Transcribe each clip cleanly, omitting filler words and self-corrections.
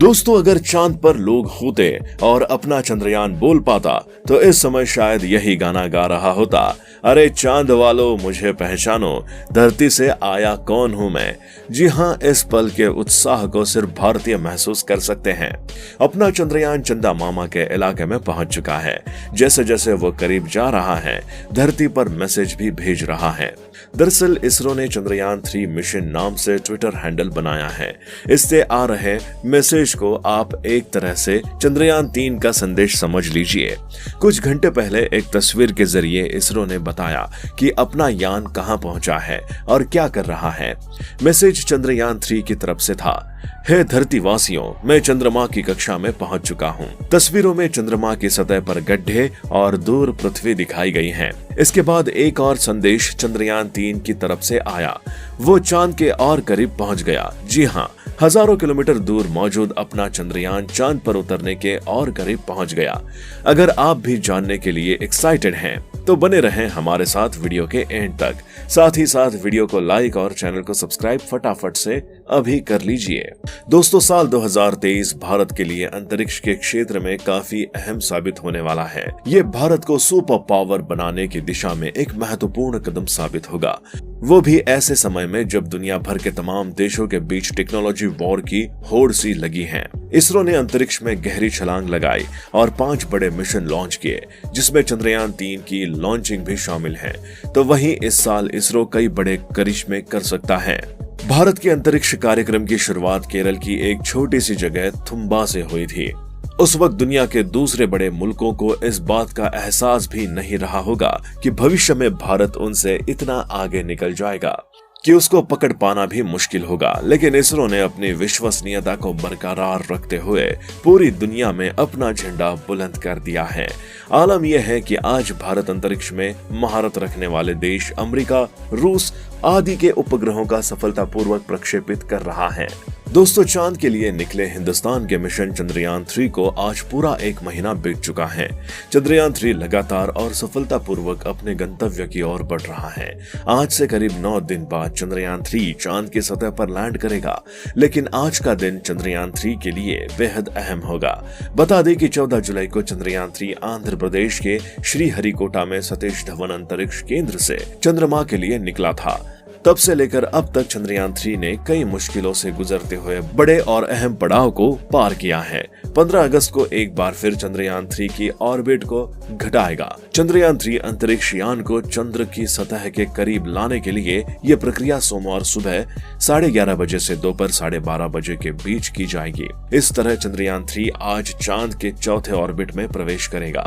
दोस्तों, अगर चांद पर लोग होते और अपना चंद्रयान बोल पाता तो इस समय शायद यही गाना गा रहा होता। अरे चांद वालों मुझे पहचानो, धरती से आया कौन हूं मैं। जी हाँ, इस पल के उत्साह को सिर्फ भारतीय महसूस कर सकते हैं। अपना चंद्रयान चंदा मामा के इलाके में पहुंच चुका है। जैसे जैसे वो करीब जा रहा है, धरती पर मैसेज भी भेज रहा है। दरअसल इसरो ने चंद्रयान 3 मिशन नाम से ट्विटर हैंडल बनाया है। इससे आ रहे मैसेज को आप एक तरह से चंद्रयान 3 का संदेश समझ लीजिए। कुछ घंटे पहले एक तस्वीर के जरिए इसरो ने बताया कि अपना यान कहां पहुंचा है और क्या कर रहा है। मैसेज चंद्रयान 3 की तरफ से था, हे धरतीवासियों, मैं चंद्रमा की कक्षा में पहुंच चुका हूं। तस्वीरों में चंद्रमा की सतह पर गड्ढे और दूर पृथ्वी दिखाई गई है। इसके बाद एक और संदेश चंद्रयान 3 की तरफ से आया। वो चांद के और करीब पहुंच गया। जी हाँ, हजारों किलोमीटर दूर मौजूद अपना चंद्रयान चांद पर उतरने के और करीब पहुंच गया। अगर आप भी जानने के लिए एक्साइटेड हैं तो बने रहें हमारे साथ वीडियो के एंड तक। साथ ही साथ वीडियो को लाइक और चैनल को सब्सक्राइब फटाफट से अभी कर लीजिए। दोस्तों, साल 2023 भारत के लिए अंतरिक्ष के क्षेत्र में काफी अहम साबित होने वाला है। ये भारत को सुपर पावर बनाने की दिशा में एक महत्वपूर्ण कदम साबित होगा, वो भी ऐसे समय में जब दुनिया भर के तमाम देशों के बीच टेक्नोलॉजी वॉर की होड़ सी लगी है। इसरो ने अंतरिक्ष में गहरी छलांग लगाई और 5 बड़े मिशन लॉन्च किए, जिसमें चंद्रयान 3 की लॉन्चिंग भी शामिल है। तो वहीं इस साल इसरो कई बड़े करिश्मे कर सकता है। भारत के अंतरिक्ष कार्यक्रम की शुरुआत केरल की एक छोटी सी जगह थुम्बा से हुई थी। उस वक्त दुनिया के दूसरे बड़े मुल्कों को इस बात का एहसास भी नहीं रहा होगा कि भविष्य में भारत उनसे इतना आगे निकल जाएगा कि उसको पकड़ पाना भी मुश्किल होगा। लेकिन इसरो ने अपनी विश्वसनीयता को बरकरार रखते हुए पूरी दुनिया में अपना झंडा बुलंद कर दिया है। आलम यह है कि आज भारत अंतरिक्ष में महारत रखने वाले देश अमेरिका, रूस आदि के उपग्रहों का सफलतापूर्वक प्रक्षेपित कर रहा है। दोस्तों, चांद के लिए निकले हिंदुस्तान के मिशन चंद्रयान 3 को आज पूरा 1 महीना बीत चुका है। चंद्रयान 3 लगातार और सफलतापूर्वक अपने गंतव्य की ओर बढ़ रहा है। आज से करीब 9 दिन बाद चंद्रयान 3 चांद की सतह पर लैंड करेगा। लेकिन आज का दिन चंद्रयान 3 के लिए बेहद अहम होगा। बता दें कि 14 जुलाई को चंद्रयान 3 आंध्र प्रदेश के श्रीहरिकोटा में सतीश धवन अंतरिक्ष केंद्र से चंद्रमा के लिए निकला था। तब से लेकर अब तक चंद्रयान 3 ने कई मुश्किलों से गुजरते हुए बड़े और अहम पड़ाव को पार किया है। 15 अगस्त को एक बार फिर चंद्रयान 3 की ऑर्बिट को घटाएगा। चंद्रयान 3 अंतरिक्ष यान को चंद्र की सतह के करीब लाने के लिए यह प्रक्रिया सोमवार सुबह 11:30 बजे से दोपहर 12:30 बजे के बीच की जाएगी। इस तरह चंद्रयान 3 आज चांद के चौथे ऑर्बिट में प्रवेश करेगा।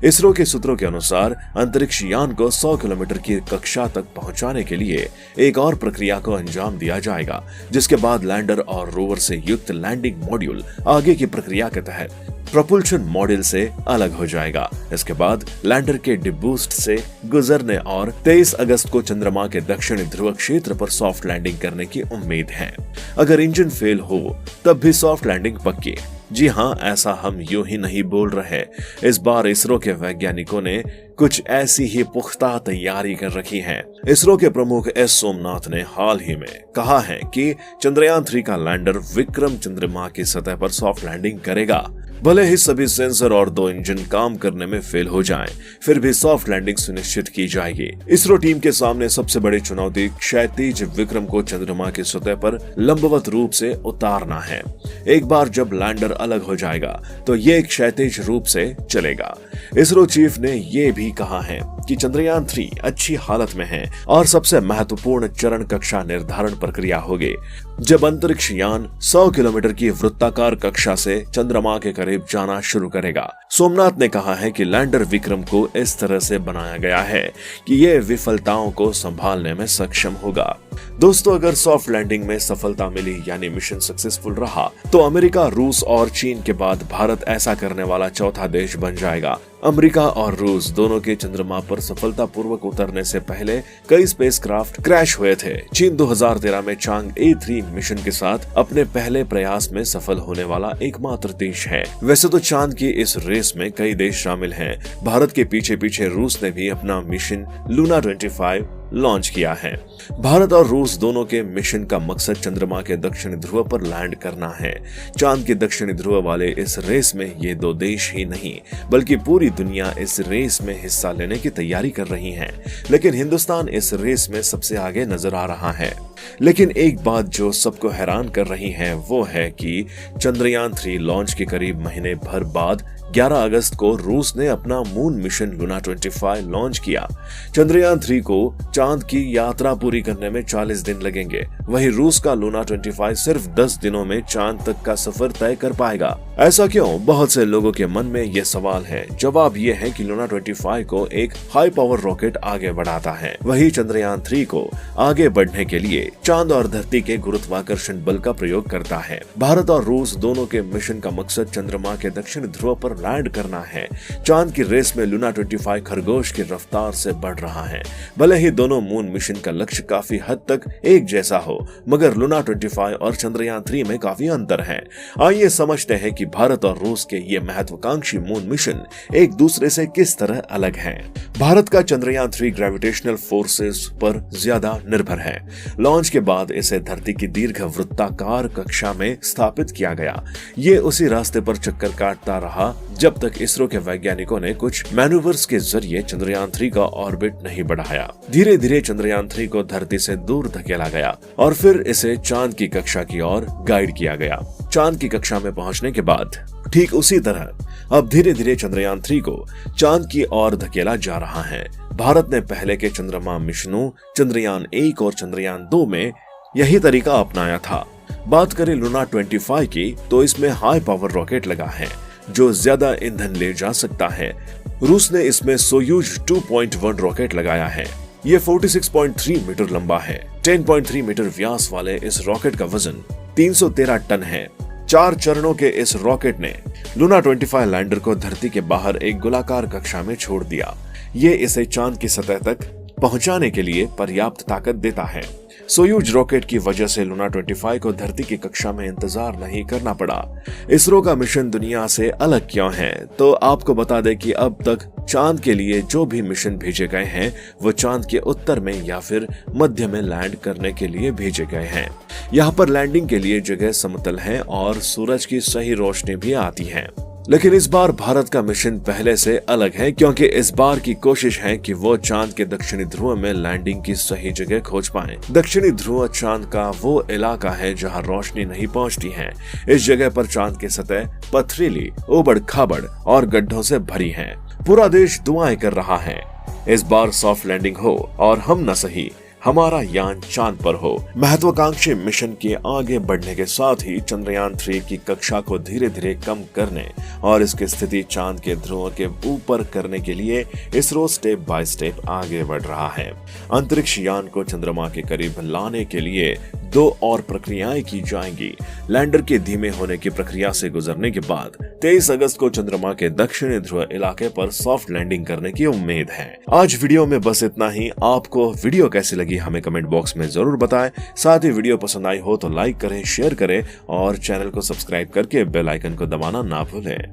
इसरो के सूत्रों के अनुसार अंतरिक्ष यान को 100 किलोमीटर की कक्षा तक पहुंचाने के लिए एक और प्रक्रिया को अंजाम दिया जाएगा, जिसके बाद लैंडर और रोवर से युक्त लैंडिंग मॉड्यूल आगे की प्रक्रिया के तहत प्रपुल्शन मॉड्यूल से अलग हो जाएगा। इसके बाद लैंडर के डिबूस्ट से गुजरने और 23 अगस्त को चंद्रमा के दक्षिणी ध्रुव क्षेत्र पर सॉफ्ट लैंडिंग करने की उम्मीद है। अगर इंजन फेल हो तब भी सॉफ्ट लैंडिंग पक्की। जी हाँ, ऐसा हम यूं ही नहीं बोल रहे। इस बार इसरो के वैज्ञानिकों ने कुछ ऐसी ही पुख्ता तैयारी कर रखी है। इसरो के प्रमुख एस सोमनाथ ने हाल ही में कहा है कि चंद्रयान 3 का लैंडर विक्रम चंद्रमा की सतह पर सॉफ्ट लैंडिंग करेगा। भले ही सभी सेंसर और 2 इंजन काम करने में फेल हो जाएं, फिर भी सॉफ्ट लैंडिंग सुनिश्चित की जाएगी। इसरो टीम के सामने सबसे बड़ी चुनौती क्षैतिज विक्रम को चंद्रमा की सतह पर लंबवत रूप से उतारना है। एक बार जब लैंडर अलग हो जाएगा तो ये क्षैतिज रूप से चलेगा। इसरो चीफ ने ये भी कहा है कि चंद्रयान 3 अच्छी हालत में है और सबसे महत्वपूर्ण चरण कक्षा निर्धारण प्रक्रिया होगी, जब अंतरिक्ष यान 100 किलोमीटर की वृत्ताकार कक्षा से चंद्रमा के करीब जाना शुरू करेगा। सोमनाथ ने कहा है कि लैंडर विक्रम को इस तरह से बनाया गया है कि ये विफलताओं को संभालने में सक्षम होगा। दोस्तों, अगर सॉफ्ट लैंडिंग में सफलता मिली यानी मिशन सक्सेसफुल रहा तो अमेरिका, रूस और चीन के बाद भारत ऐसा करने वाला चौथा देश बन जाएगा। अमेरिका और रूस दोनों के चंद्रमा पर सफलतापूर्वक उतरने से पहले कई स्पेसक्राफ्ट क्रैश हुए थे। चीन 2013 में चांग A3 मिशन के साथ अपने पहले प्रयास में सफल होने वाला एकमात्र देश है। वैसे तो चांद की इस रेस में कई देश शामिल हैं। भारत के पीछे पीछे रूस ने भी अपना मिशन लूना 25 लॉन्च किया है। भारत और रूस दोनों के मिशन का मकसद चंद्रमा के दक्षिणी ध्रुव पर लैंड करना है। चांद के दक्षिणी ध्रुव वाले इस रेस में ये दो देश ही नहीं बल्कि पूरी दुनिया इस रेस में हिस्सा लेने की तैयारी कर रही है, लेकिन हिंदुस्तान इस रेस में सबसे आगे नजर आ रहा है। लेकिन एक बात जो सबको हैरान कर रही है वो है कि चंद्रयान 3 लॉन्च के करीब महीने भर बाद 11 अगस्त को रूस ने अपना मून मिशन लूना 25 लॉन्च किया। चंद्रयान 3 को चांद की यात्रा पूरी करने में 40 दिन लगेंगे, वहीं रूस का लूना 25 सिर्फ 10 दिनों में चांद तक का सफर तय कर पाएगा। ऐसा क्यों? बहुत से लोगों के मन में ये सवाल है। जवाब ये है कि लूना 25 को एक हाई पावर रॉकेट आगे बढ़ाता है, वही चंद्रयान 3 को आगे बढ़ने के लिए चांद और धरती के गुरुत्वाकर्षण बल का प्रयोग करता है। भारत और रूस दोनों के मिशन का मकसद चंद्रमा के दक्षिण ध्रुव पर लैंड करना है। चांद की रेस में लूना 25 खरगोश की रफ्तार से बढ़ रहा है। भले ही दोनों मून मिशन का लक्ष्य काफी हद तक एक जैसा हो, मगर लूना 25 और चंद्रयान 3 में काफी अंतर है। आइए समझते हैं कि भारत और रूस के ये महत्वाकांक्षी मून मिशन एक दूसरे से किस तरह अलग हैं। भारत का चंद्रयान 3 ग्रेविटेशनल फोर्सेस पर ज्यादा निर्भर है। लॉन्च के बाद इसे धरती की दीर्घ वृत्ताकार कक्षा में स्थापित किया गया। ये उसी रास्ते पर चक्कर काटता रहा जब तक इसरो के वैज्ञानिकों ने कुछ मैन्यूवर्स के जरिए चंद्रयान 3 का ऑर्बिट नहीं बढ़ाया। धीरे धीरे चंद्रयान 3 को धरती से दूर धकेला गया और फिर इसे चांद की कक्षा की ओर गाइड किया गया। चांद की कक्षा में पहुंचने के बाद ठीक उसी तरह अब धीरे धीरे चंद्रयान 3 को चांद की ओर धकेला जा रहा है। भारत ने पहले के चंद्रमा मिशनों चंद्रयान 1 और चंद्रयान 2 में यही तरीका अपनाया था। बात करें लूना 25 की तो इसमें हाई पावर रॉकेट लगा है जो ज्यादा ईंधन ले जा सकता है। रूस ने इसमें सोयूज 2.1 रॉकेट लगाया है। ये 46.3 मीटर लंबा है। 10.3 मीटर व्यास वाले इस रॉकेट का वजन 313 टन है। 4 चरणों के इस रॉकेट ने लूना 25 लैंडर को धरती के बाहर एक गोलाकार कक्षा में छोड़ दिया। ये इसे चांद की सतह तक पहुंचाने के लिए पर्याप्त ताकत देता है। सोयूज रॉकेट की वजह से लूना 25 को धरती की कक्षा में इंतजार नहीं करना पड़ा। इसरो का मिशन दुनिया से अलग क्यों है? तो आपको बता दें कि अब तक चांद के लिए जो भी मिशन भेजे गए हैं वो चांद के उत्तर में या फिर मध्य में लैंड करने के लिए भेजे गए हैं। यहाँ पर लैंडिंग के लिए जगह समतल है और सूरज की सही रोशनी भी आती है। लेकिन इस बार भारत का मिशन पहले से अलग है, क्योंकि इस बार की कोशिश है कि वो चांद के दक्षिणी ध्रुव में लैंडिंग की सही जगह खोज पाएं। दक्षिणी ध्रुव चांद का वो इलाका है जहां रोशनी नहीं पहुंचती है। इस जगह पर चांद की सतह पथरीली, उबड़ खाबड़ और गड्ढों से भरी है। पूरा देश दुआएं कर रहा है इस बार सॉफ्ट लैंडिंग हो और हम न सही हमारा यान चांद पर हो। महत्वाकांक्षी मिशन के आगे बढ़ने के साथ ही चंद्रयान 3 की कक्षा को धीरे धीरे कम करने और इसकी स्थिति चांद के ध्रुवों के ऊपर करने के लिए इसरो स्टेप बाय स्टेप आगे बढ़ रहा है। अंतरिक्ष यान को चंद्रमा के करीब लाने के लिए 2 और प्रक्रियाएं की जाएंगी। लैंडर के धीमे होने की प्रक्रिया से गुजरने के बाद 23 अगस्त को चंद्रमा के दक्षिणी ध्रुव इलाके पर सॉफ्ट लैंडिंग करने की उम्मीद है। आज वीडियो में बस इतना ही। आपको वीडियो कैसी लगी हमें कमेंट बॉक्स में जरूर बताएं। साथ ही वीडियो पसंद आई हो तो लाइक करें, शेयर करें और चैनल को सब्सक्राइब करके बेल आइकन को दबाना ना भूलें।